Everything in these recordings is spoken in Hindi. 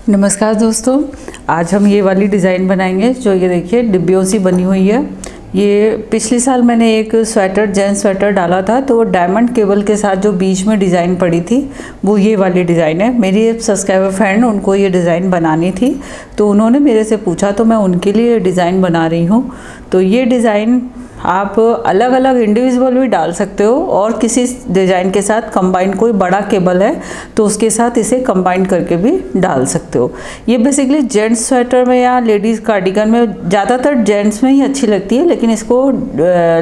नमस्कार दोस्तों, आज हम ये वाली डिज़ाइन बनाएंगे जो ये देखिए डिब्बियों सी बनी हुई है। ये पिछले साल मैंने एक स्वेटर, जेंट्स स्वेटर डाला था, तो वो डायमंड केबल के साथ जो बीच में डिज़ाइन पड़ी थी वो ये वाली डिज़ाइन है। मेरी एक सब्सक्राइबर फ्रेंड, उनको ये डिज़ाइन बनानी थी तो उन्होंने मेरे से पूछा, तो मैं उनके लिए डिज़ाइन बना रही हूँ। तो ये डिज़ाइन आप अलग अलग इंडिविजुअल भी डाल सकते हो और किसी डिज़ाइन के साथ कंबाइन, कोई बड़ा केबल है तो उसके साथ इसे कंबाइन करके भी डाल सकते हो। ये बेसिकली जेंट्स स्वेटर में या लेडीज़ कार्डिगन में, ज़्यादातर जेंट्स में ही अच्छी लगती है, लेकिन इसको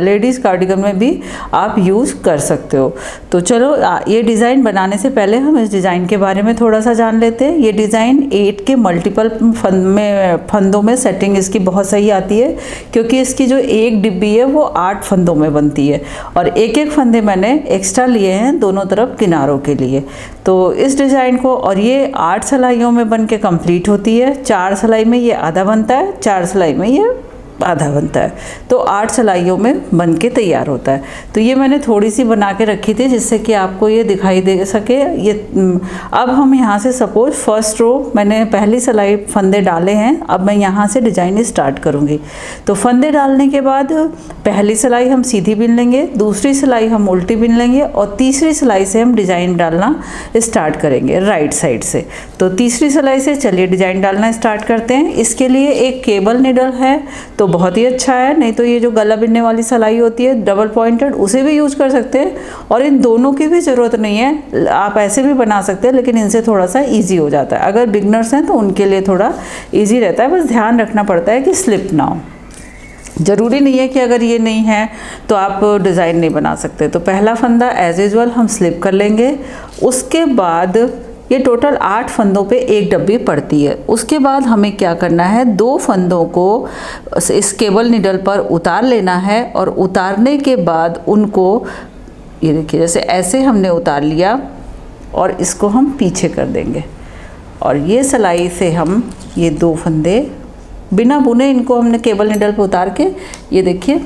लेडीज़ कार्डिगन में भी आप यूज़ कर सकते हो। तो चलो ये डिज़ाइन बनाने से पहले हम इस डिज़ाइन के बारे में थोड़ा सा जान लेते हैं। ये डिज़ाइन 8 के मल्टीपल फंदों में सेटिंग इसकी बहुत सही आती है, क्योंकि इसकी जो एक डिब्बी है वो 8 फंदों में बनती है और एक एक फंदे मैंने एक्स्ट्रा लिए हैं दोनों तरफ किनारों के लिए। तो इस डिज़ाइन को, और ये 8 सिलाइयों में बन के कंप्लीट होती है। 4 सिलाई में ये आधा बनता है, 4 सिलाई में ये आधा बनता है, तो 8 सिलाइयों में बन के तैयार होता है। तो ये मैंने थोड़ी सी बना के रखी थी जिससे कि आपको ये दिखाई दे सके। ये अब हम यहाँ से सपोज फर्स्ट रो मैंने पहली सिलाई फंदे डाले हैं, अब मैं यहाँ से डिज़ाइन स्टार्ट करूँगी। तो फंदे डालने के बाद पहली सिलाई हम सीधी बिन लेंगे, दूसरी सिलाई हम उल्टी बिन लेंगे और तीसरी सिलाई से हम डिज़ाइन डालना स्टार्ट करेंगे राइट साइड से। तो तीसरी सिलाई से चलिए डिज़ाइन डालना स्टार्ट करते हैं। इसके लिए एक केबल निडल है तो बहुत ही अच्छा है, नहीं तो ये जो गला बिनने वाली सिलाई होती है डबल पॉइंटेड, उसे भी यूज कर सकते हैं। और इन दोनों की भी ज़रूरत नहीं है, आप ऐसे भी बना सकते हैं, लेकिन इनसे थोड़ा सा इजी हो जाता है। अगर बिगनर्स हैं तो उनके लिए थोड़ा इजी रहता है, बस ध्यान रखना पड़ता है कि स्लिप ना हो। ज़रूरी नहीं है कि अगर ये नहीं है तो आप डिज़ाइन नहीं बना सकते। तो पहला फंदा एज यूजुअल हम स्लिप कर लेंगे। उसके बाद ये टोटल 8 फंदों पे एक डब्बी पड़ती है। उसके बाद हमें क्या करना है, 2 फंदों को इस केबल निडल पर उतार लेना है और उतारने के बाद उनको, ये देखिए जैसे ऐसे हमने उतार लिया और इसको हम पीछे कर देंगे और ये सिलाई से हम ये 2 फंदे बिना बुने, इनको हमने केबल निडल पर उतार के, ये देखिए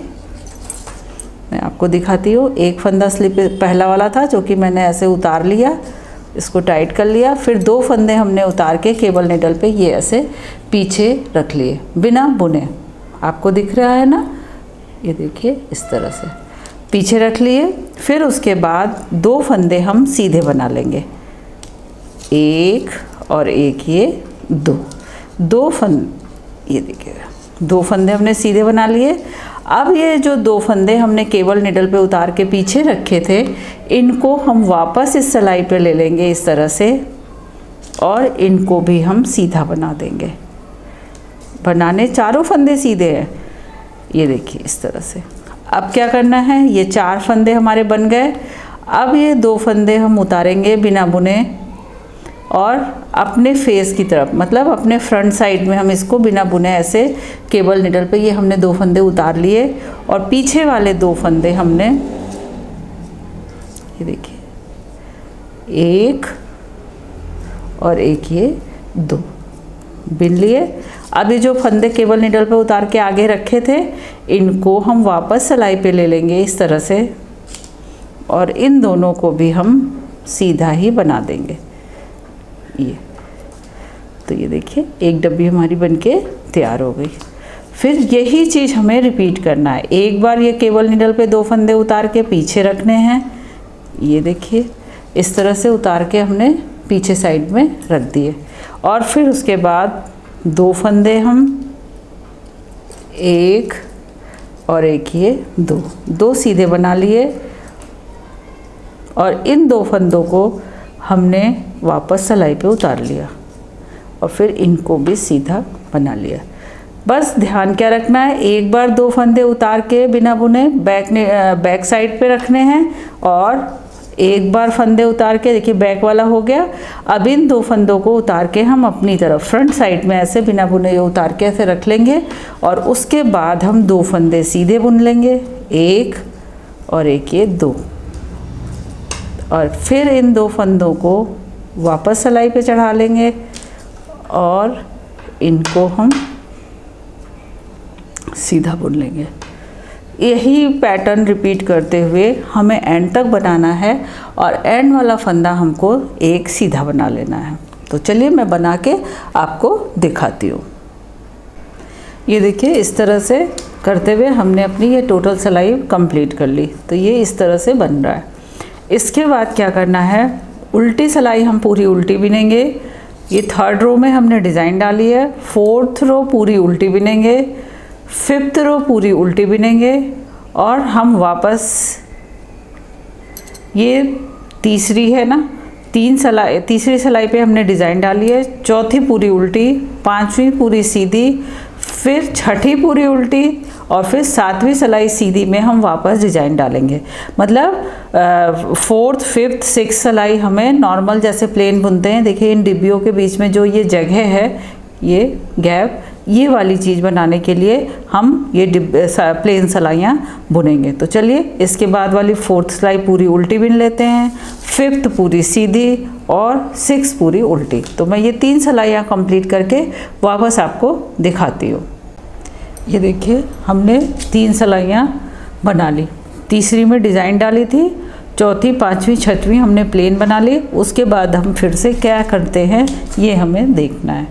मैं आपको दिखाती हूँ। एक फंदा स्लिप पहला वाला था जो कि मैंने ऐसे उतार लिया, इसको टाइट कर लिया, फिर 2 फंदे हमने उतार के केबल निडल पे ये ऐसे पीछे रख लिए बिना बुने। आपको दिख रहा है ना, ये देखिए इस तरह से पीछे रख लिए। फिर उसके बाद 2 फंदे हम सीधे बना लेंगे, एक और एक, ये 2 फंदे, ये देखिए 2 फंदे हमने सीधे बना लिए। अब ये जो 2 फंदे हमने केबल निडल पे उतार के पीछे रखे थे, इनको हम वापस इस सिलाई पे ले लेंगे इस तरह से और इनको भी हम सीधा बना देंगे। बनाने चारों फंदे सीधे हैं, ये देखिए इस तरह से। अब क्या करना है, ये 4 फंदे हमारे बन गए। अब ये 2 फंदे हम उतारेंगे बिना बुने और अपने फेस की तरफ, मतलब अपने फ्रंट साइड में हम इसको बिना बुने ऐसे केबल निडल पे, ये हमने 2 फंदे उतार लिए और पीछे वाले 2 फंदे हमने, ये देखिए एक और एक, ये 2 बिन लिए। अब ये जो फंदे केबल निडल पे उतार के आगे रखे थे, इनको हम वापस सिलाई पे ले लेंगे इस तरह से और इन दोनों को भी हम सीधा ही बना देंगे। ये तो ये देखिए एक डब्बी हमारी बनके तैयार हो गई। फिर यही चीज़ हमें रिपीट करना है। एक बार ये केबल निडल पे 2 फंदे उतार के पीछे रखने हैं, ये देखिए इस तरह से उतार के हमने पीछे साइड में रख दिए और फिर उसके बाद 2 फंदे हम, एक और एक, ये 2 सीधे बना लिए और इन 2 फंदों को हमने वापस सिलाई पे उतार लिया और फिर इनको भी सीधा बना लिया। बस ध्यान क्या रखना है, एक बार 2 फंदे उतार के बिना बुने बैक साइड पे रखने हैं और एक बार फंदे उतार के, देखिए बैक वाला हो गया। अब इन 2 फंदों को उतार के हम अपनी तरफ फ्रंट साइड में ऐसे बिना बुने ये उतार के ऐसे रख लेंगे और उसके बाद हम 2 फंदे सीधे बुन लेंगे, एक और एक, ये 2, और फिर इन 2 फंदों को वापस सिलाई पे चढ़ा लेंगे और इनको हम सीधा बुन लेंगे। यही पैटर्न रिपीट करते हुए हमें एंड तक बनाना है और एंड वाला फंदा हमको एक सीधा बना लेना है। तो चलिए मैं बना के आपको दिखाती हूँ। ये देखिए इस तरह से करते हुए हमने अपनी ये टोटल सिलाई कंप्लीट कर ली। तो ये इस तरह से बन रहा है। इसके बाद क्या करना है, उल्टी सिलाई हम पूरी उल्टी बिनेंगे। ये 3rd रो में हमने डिज़ाइन डाली है, 4th रो पूरी उल्टी बिनेंगे, 5th रो पूरी उल्टी बिनेंगे और हम वापस ये तीसरी है ना, तीसरी सिलाई पे हमने डिज़ाइन डाली है, 4थी पूरी उल्टी, 5वीं पूरी सीधी, फिर 6ठी पूरी उल्टी और फिर 7वीं सिलाई सीधी में हम वापस डिज़ाइन डालेंगे। मतलब 4th, 5th, 6th सिलाई हमें नॉर्मल जैसे प्लेन बुनते हैं। देखिए इन डिब्बियों के बीच में जो ये जगह है, ये गैप, ये वाली चीज़ बनाने के लिए हम ये प्लेन सिलाइयाँ बुनेंगे। तो चलिए इसके बाद वाली 4th सिलाई पूरी उल्टी बिन लेते हैं, 5th पूरी सीधी और 6th पूरी उल्टी। तो मैं ये 3 सिलाइयाँ कंप्लीट करके वापस आपको दिखाती हूँ। ये देखिए हमने 3 सिलाइयाँ बना ली। तीसरी में डिज़ाइन डाली थी, 4थी, 5वीं, 6वीं हमने प्लेन बना ली। उसके बाद हम फिर से क्या करते हैं ये हमें देखना है।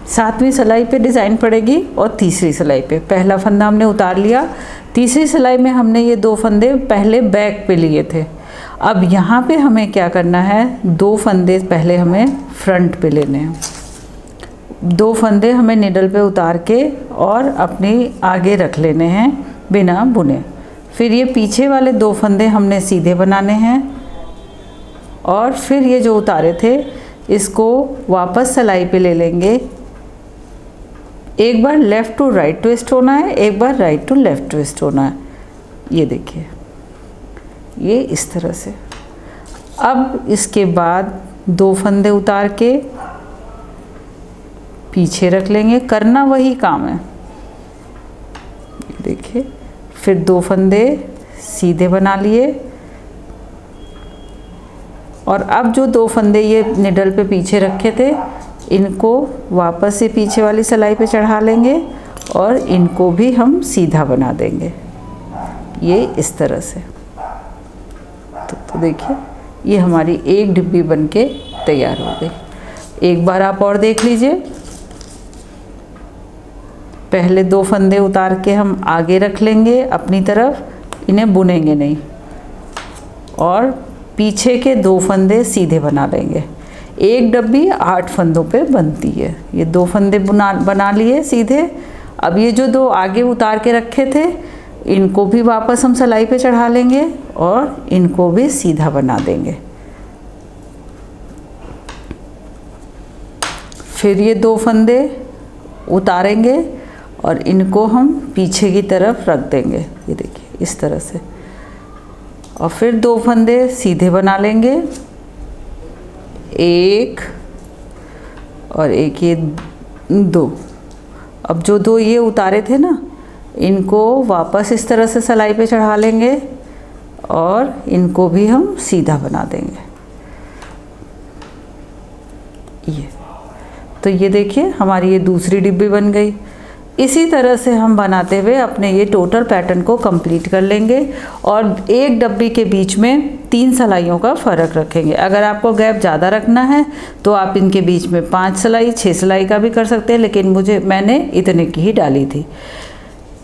7वीं सिलाई पे डिज़ाइन पड़ेगी और तीसरी सिलाई पे पहला फंदा हमने उतार लिया। तीसरी सिलाई में हमने ये 2 फंदे पहले बैक पे लिए थे। अब यहाँ पे हमें क्या करना है, 2 फंदे पहले हमें फ्रंट पे लेने हैं। 2 फंदे हमें निडल पे उतार के और अपनी आगे रख लेने हैं बिना बुने। फिर ये पीछे वाले 2 फंदे हमने सीधे बनाने हैं और फिर ये जो उतारे थे इसको वापस सिलाई पे ले लेंगे। एक बार लेफ़्ट टू राइट ट्विस्ट होना है, एक बार राइट टू लेफ़्ट ट्विस्ट होना है। ये देखिए ये इस तरह से। अब इसके बाद 2 फंदे उतार के पीछे रख लेंगे, करना वही काम है। देखिए फिर 2 फंदे सीधे बना लिए और अब जो 2 फंदे ये निडल पे पीछे रखे थे इनको वापस से पीछे वाली सिलाई पे चढ़ा लेंगे और इनको भी हम सीधा बना देंगे, ये इस तरह से। तो देखिए ये हमारी एक डिब्बी बनके तैयार हो गई। एक बार आप और देख लीजिए। पहले 2 फंदे उतार के हम आगे रख लेंगे अपनी तरफ, इन्हें बुनेंगे नहीं, और पीछे के 2 फंदे सीधे बना लेंगे। एक डब्बी 8 फंदों पे बनती है। ये 2 फंदे बना लिए सीधे। अब ये जो 2 आगे उतार के रखे थे इनको भी वापस हम सिलाई पे चढ़ा लेंगे और इनको भी सीधा बना देंगे। फिर ये 2 फंदे उतारेंगे और इनको हम पीछे की तरफ रख देंगे, ये देखिए इस तरह से। और फिर 2 फंदे सीधे बना लेंगे, एक और एक ये 2। अब जो 2 ये उतारे थे ना इनको वापस इस तरह से सिलाई पे चढ़ा लेंगे और इनको भी हम सीधा बना देंगे। ये तो ये देखिए हमारी ये दूसरी डिब्बी बन गई। इसी तरह से हम बनाते हुए अपने ये टोटल पैटर्न को कंप्लीट कर लेंगे और एक डब्बी के बीच में 3 सिलाइयों का फ़र्क रखेंगे। अगर आपको गैप ज़्यादा रखना है तो आप इनके बीच में 5 सिलाई 6 सिलाई का भी कर सकते हैं, लेकिन मैंने इतने की ही डाली थी।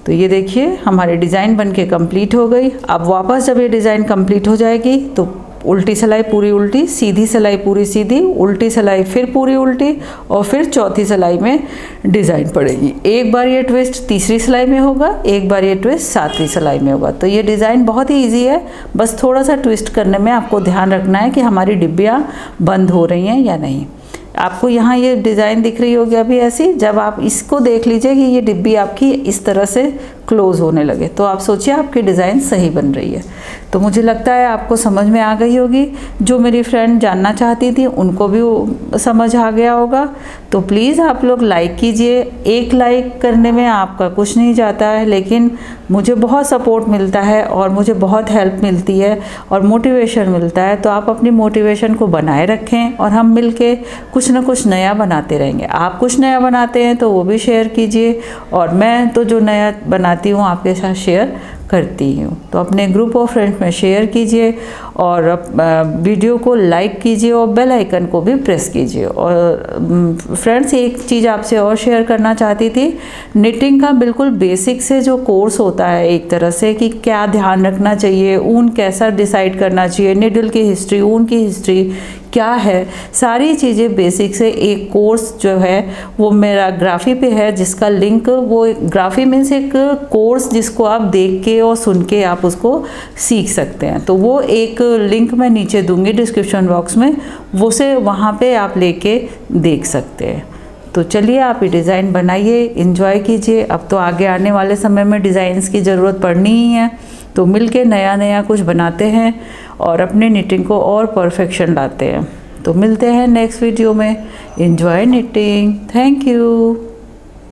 तो ये देखिए हमारी डिज़ाइन बनके कंप्लीट हो गई। अब वापस जब ये डिज़ाइन कंप्लीट हो जाएगी तो उल्टी सिलाई पूरी उल्टी, सीधी सिलाई पूरी सीधी, उल्टी सिलाई फिर पूरी उल्टी और फिर चौथी सिलाई में डिज़ाइन पड़ेगी। एक बार ये ट्विस्ट तीसरी सिलाई में होगा, एक बार ये ट्विस्ट 7वीं सिलाई में होगा। तो ये डिज़ाइन बहुत ही इजी है, बस थोड़ा सा ट्विस्ट करने में आपको ध्यान रखना है कि हमारी डिब्बियाँ बंद हो रही हैं या नहीं। आपको यहाँ ये डिज़ाइन दिख रही होगी अभी ऐसी। जब आप इसको देख लीजिए कि ये डिब्बी आपकी इस तरह से क्लोज़ होने लगे तो आप सोचिए आपकी डिज़ाइन सही बन रही है। तो मुझे लगता है आपको समझ में आ गई होगी। जो मेरी फ्रेंड जानना चाहती थी उनको भी समझ आ गया होगा। तो प्लीज़ आप लोग लाइक कीजिए। एक लाइक करने में आपका कुछ नहीं जाता है, लेकिन मुझे बहुत सपोर्ट मिलता है और मुझे बहुत हेल्प मिलती है और मोटिवेशन मिलता है। तो आप अपनी मोटिवेशन को बनाए रखें और हम मिलके कुछ ना कुछ नया बनाते रहेंगे। आप कुछ नया बनाते हैं तो वो भी शेयर कीजिए और मैं तो जो नया बनाती हूँ आपके साथ शेयर करती हूँ। तो अपने ग्रुप ऑफ फ्रेंड्स में शेयर कीजिए और वीडियो को लाइक कीजिए और बेल आइकन को भी प्रेस कीजिए। और फ्रेंड्स, एक चीज़ आपसे और शेयर करना चाहती थी, निटिंग का बिल्कुल बेसिक से जो कोर्स होता है एक तरह से कि क्या ध्यान रखना चाहिए, ऊन कैसा डिसाइड करना चाहिए, निडल की हिस्ट्री, ऊन की हिस्ट्री क्या है, सारी चीज़ें बेसिक से एक कोर्स जो है वो मेरा ग्राफी पे है, जिसका लिंक, वो ग्राफी मीन्स एक कोर्स जिसको आप देख के और सुन के आप उसको सीख सकते हैं। तो वो एक लिंक मैं नीचे दूंगी डिस्क्रिप्शन बॉक्स में, वो से वहाँ पे आप लेके देख सकते हैं। तो चलिए आप ये डिज़ाइन बनाइए, एंजॉय कीजिए। अब तो आगे आने वाले समय में डिज़ाइंस की ज़रूरत पड़नी ही है, तो मिलके नया नया कुछ बनाते हैं और अपने निटिंग को और परफेक्शन लाते हैं। तो मिलते हैं नेक्स्ट वीडियो में। Enjoy knitting. Thank you.